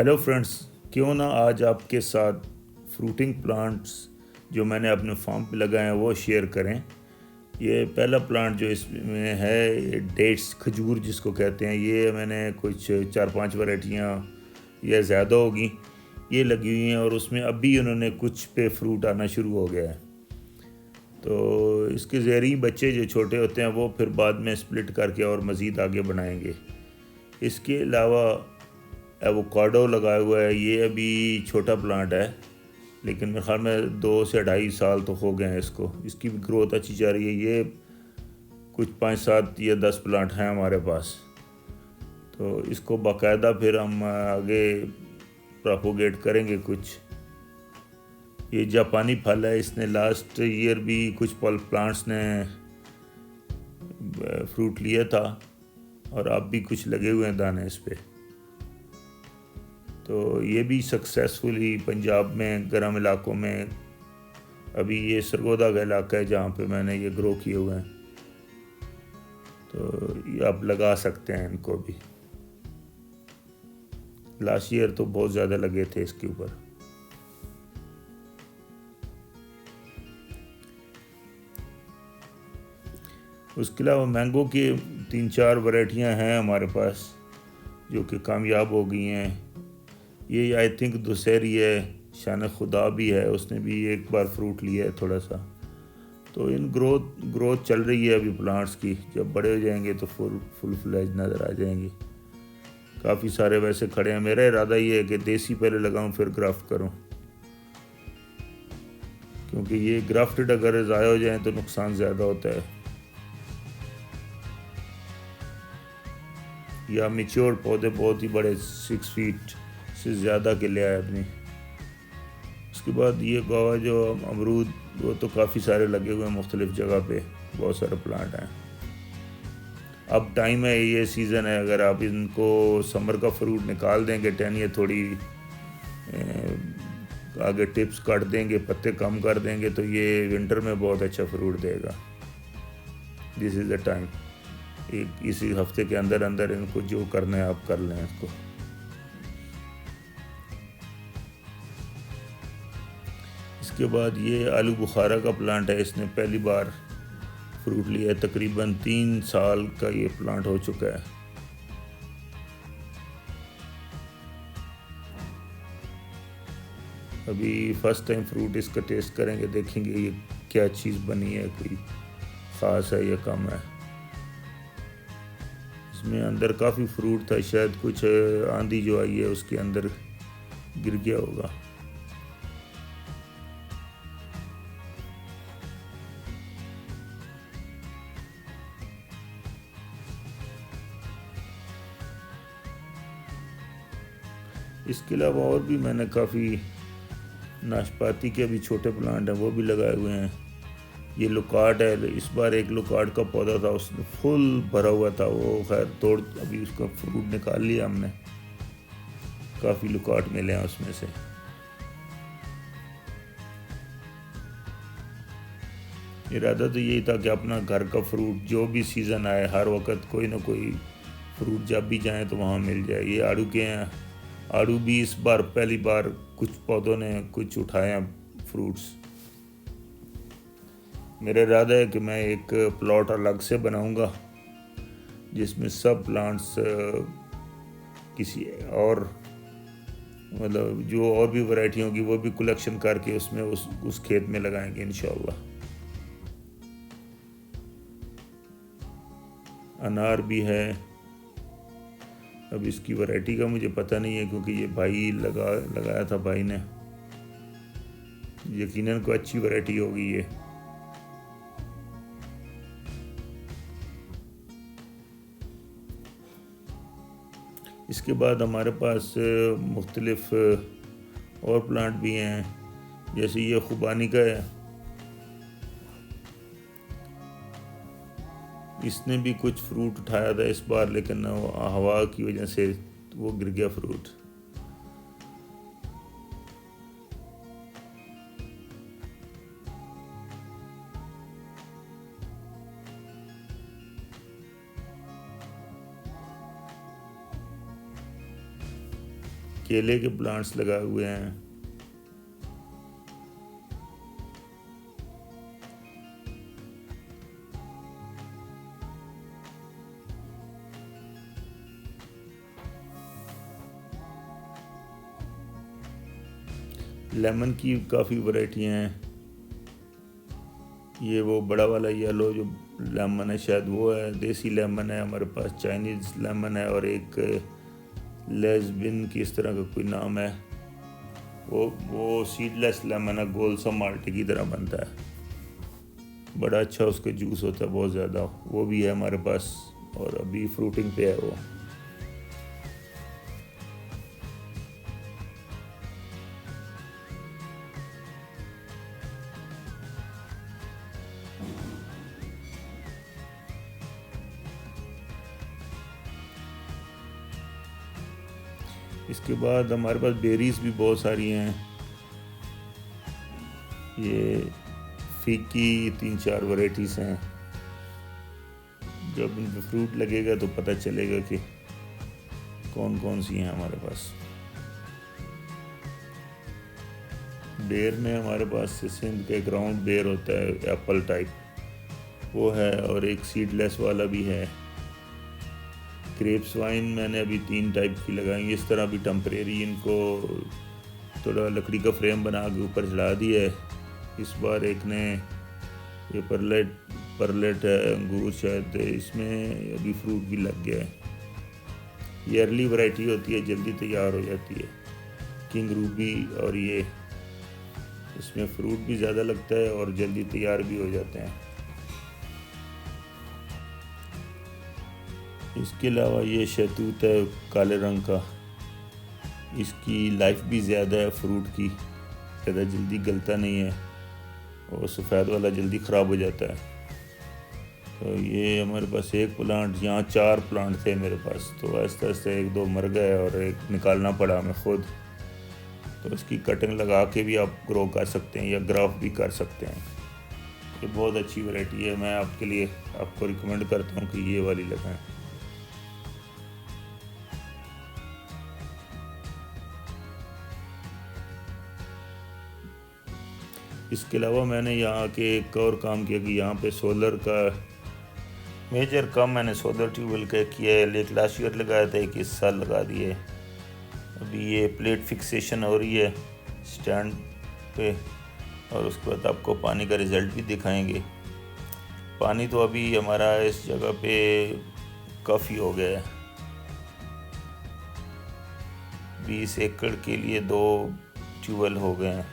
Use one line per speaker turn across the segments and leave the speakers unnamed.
Hello friends, क्यों ना आज आपके साथ फ्रूटिंग प्लांट्स जो मैंने अपने फार्म पे लगाए हैं वो शेयर करें। ये पहला प्लांट जो इसमें है ये डेट्स खजूर जिसको कहते हैं, ये मैंने कुछ 4-5 वैरायटियाँ या ज़्यादा होगी ये लगी हुई हैं और उसमें अभी उन्होंने कुछ पे फ्रूट आना शुरू हो गया है। तो इसके ज़हरी बच्चे जो छोटे होते हैं वो फिर बाद में स्प्लिट करके और मज़ीद आगे बनाएंगे। इसके अलावा एवोकाडो लगाया हुआ है, ये अभी छोटा प्लांट है लेकिन मेरे ख्याल में 2 से 2.5 साल तो हो गए हैं इसको। इसकी भी ग्रोथ अच्छी जा रही है। ये कुछ 5-7 या 10 प्लांट हैं हमारे पास। तो इसको बाकायदा फिर हम आगे प्रोपोगेट करेंगे। कुछ ये जापानी फल है, इसने लास्ट ईयर भी कुछ प्लांट्स ने फ्रूट लिया था और अब भी कुछ लगे हुए हैं दाने इस पर। तो ये भी सक्सेसफुली पंजाब में गर्म इलाकों में, अभी ये सरगोदा का इलाका है जहाँ पे मैंने ये ग्रो किए हुए हैं, तो ये आप लगा सकते हैं इनको भी। लास्ट ईयर तो बहुत ज़्यादा लगे थे इसके ऊपर। उसके अलावा मैंगो की 3-4 वैरायटियाँ हैं हमारे पास जो कि कामयाब हो गई हैं। ये आई थिंक दुशहरी है, शान खुदा भी है, उसने भी एक बार फ्रूट लिया है थोड़ा सा। तो इन ग्रोथ चल रही है अभी प्लांट्स की। जब बड़े हो जाएंगे तो फुल फ्लैज नज़र आ जाएंगे। काफ़ी सारे वैसे खड़े हैं। मेरा इरादा ये है कि देसी पहले लगाऊं फिर ग्राफ्ट करूं, क्योंकि ये ग्राफ्टेड अगर ज़ाया हो जाए तो नुकसान ज़्यादा होता है। या मिच्योर पौधे बहुत ही बड़े 6 फीट से ज़्यादा के ले आए अपनी। उसके बाद ये गुआवा जो अमरूद, वो तो काफ़ी सारे लगे हुए हैं मुख्तलिफ़ जगह पे, बहुत सारे प्लांट हैं। अब टाइम है, ये सीज़न है। अगर आप इनको समर का फ्रूट निकाल देंगे टहनियाँ थोड़ी आगे टिप्स काट देंगे, पत्ते कम कर देंगे, तो ये विंटर में बहुत अच्छा फ्रूट देगा। This is the time. इसी हफ्ते के अंदर अंदर इनको जो करना है आप कर लें इसको। इसके बाद ये आलू बुखारा का प्लांट है, इसने पहली बार फ्रूट लिया है। तकरीबन 3 साल का ये प्लांट हो चुका है। अभी फर्स्ट टाइम फ्रूट इसका टेस्ट करेंगे, देखेंगे ये क्या चीज़ बनी है, कोई ख़ास है या कम है। इसमें अंदर काफ़ी फ्रूट था, शायद कुछ आंधी जो आई है उसके अंदर गिर गया होगा। इसके अलावा और भी मैंने काफ़ी नाशपाती के भी छोटे प्लांट हैं वो भी लगाए हुए हैं। ये लुकाट है, इस बार एक लुकाट का पौधा था, उसमें फुल भरा हुआ था, वो खैर तोड़ अभी उसका फ्रूट निकाल लिया हमने। काफ़ी लुकाट मिले हैं उसमें से। इरादा तो यही था कि अपना घर का फ्रूट जो भी सीज़न आए हर वक्त कोई ना कोई फ्रूट जब भी जाए तो वहाँ मिल जाए। ये आड़ू के हैं, आड़ू भी इस बार पहली बार कुछ पौधों ने कुछ उठाए हैं फ्रूट्स। मेरा इरादा है कि मैं एक प्लॉट अलग से बनाऊंगा जिसमें सब प्लांट्स किसी और मतलब जो और भी वैरायटी होगी वो भी कलेक्शन करके उसमें उस खेत में लगाएंगे इंशाल्लाह। अनार भी है। अब इसकी वैरायटी का मुझे पता नहीं है क्योंकि ये भाई लगाया था भाई ने। यकीनन कोई अच्छी वैरायटी होगी ये। इसके बाद हमारे पास मुख्तलिफ और प्लांट भी हैं, जैसे ये खुबानी का है। इसने भी कुछ फ्रूट उठाया था इस बार, लेकिन हवा की वजह से वो गिर गया फ्रूट। केले के प्लांट्स लगाए हुए हैं। लेमन की काफ़ी वैरायटियाँ हैं। ये वो बड़ा वाला येलो जो लेमन है शायद वो है, देसी लेमन है हमारे पास, चाइनीज़ लेमन है, और एक लेस्बिन की इस तरह का कोई नाम है, वो सीडलेस लेमन है, गोल सा माल्टे की तरह बनता है, बड़ा अच्छा उसका जूस होता है बहुत ज़्यादा, वो भी है हमारे पास और अभी फ्रूटिंग पे है वो। इसके बाद हमारे पास बेरीज भी बहुत सारी हैं। ये फिग की 3-4 वैरायटीज़ हैं। जब इन पे फ्रूट लगेगा तो पता चलेगा कि कौन कौन सी हैं हमारे पास। बेर में हमारे पास सिंध का एक राउंड बेर होता है एप्पल टाइप, वो है, और एक सीडलेस वाला भी है। ग्रेप्स वाइन मैंने अभी 3 टाइप की लगाई, इस तरह भी टेम्परेरी इनको थोड़ा लकड़ी का फ्रेम बना के ऊपर चढ़ा दिया है। इस बार एक ने ये परलेट है अंगूर शायद, इसमें अभी फ्रूट भी लग गया है। ये अर्ली वैरायटी होती है, जल्दी तैयार हो जाती है, किंग रूबी, और ये इसमें फ्रूट भी ज़्यादा लगता है और जल्दी तैयार भी हो जाते हैं। इसके अलावा ये शहतूत है काले रंग का, इसकी लाइफ भी ज़्यादा है फ्रूट की, ज़्यादा जल्दी गलता नहीं है, और सफ़ेद वाला जल्दी ख़राब हो जाता है। तो ये हमारे पास एक प्लांट, यहाँ 4 प्लांट थे मेरे पास, तो आहिस्ता आहिस्ता 1-2 मर गए और एक निकालना पड़ा हमें ख़ुद। तो इसकी कटिंग लगा के भी आप ग्रो कर सकते हैं या ग्राफ्ट भी कर सकते हैं। ये बहुत अच्छी वैरायटी है, मैं आपके लिए आपको रिकमेंड करता हूँ कि ये वाली लगाएं। इसके अलावा मैंने यहाँ के एक और काम किया कि यहाँ पे सोलर का मेजर काम मैंने सोलर ट्यूबवेल का किया है। एक लास्ट ईयर लगाया था, एक इस साल लगा दिए। अभी ये प्लेट फिक्सेशन हो रही है स्टैंड पे, और उसके बाद आपको पानी का रिज़ल्ट भी दिखाएंगे। पानी तो अभी हमारा इस जगह पे काफ़ी हो गया है, 20 एकड़ के लिए 2 ट्यूबवेल हो गए हैं,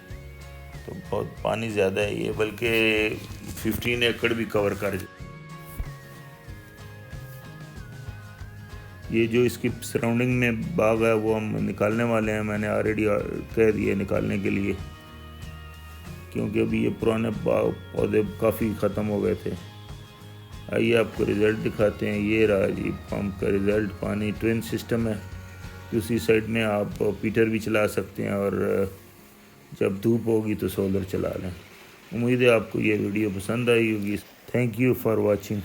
तो बहुत पानी ज़्यादा है ये, बल्कि 15 एकड़ भी कवर कर। ये जो इसकी सराउंडिंग में बाग है वो हम निकालने वाले हैं, मैंने ऑलरेडी कह दिया निकालने के लिए, क्योंकि अभी ये पुराने बाग पौधे काफ़ी ख़त्म हो गए थे। आइए आपको रिज़ल्ट दिखाते हैं। ये रहा जी पंप का रिज़ल्ट, पानी ट्विन सिस्टम है, दूसरी साइड में आप पीटर भी चला सकते हैं, और जब धूप होगी तो सोलर चला लें। उम्मीद है आपको ये वीडियो पसंद आई होगी। Thank you for watching.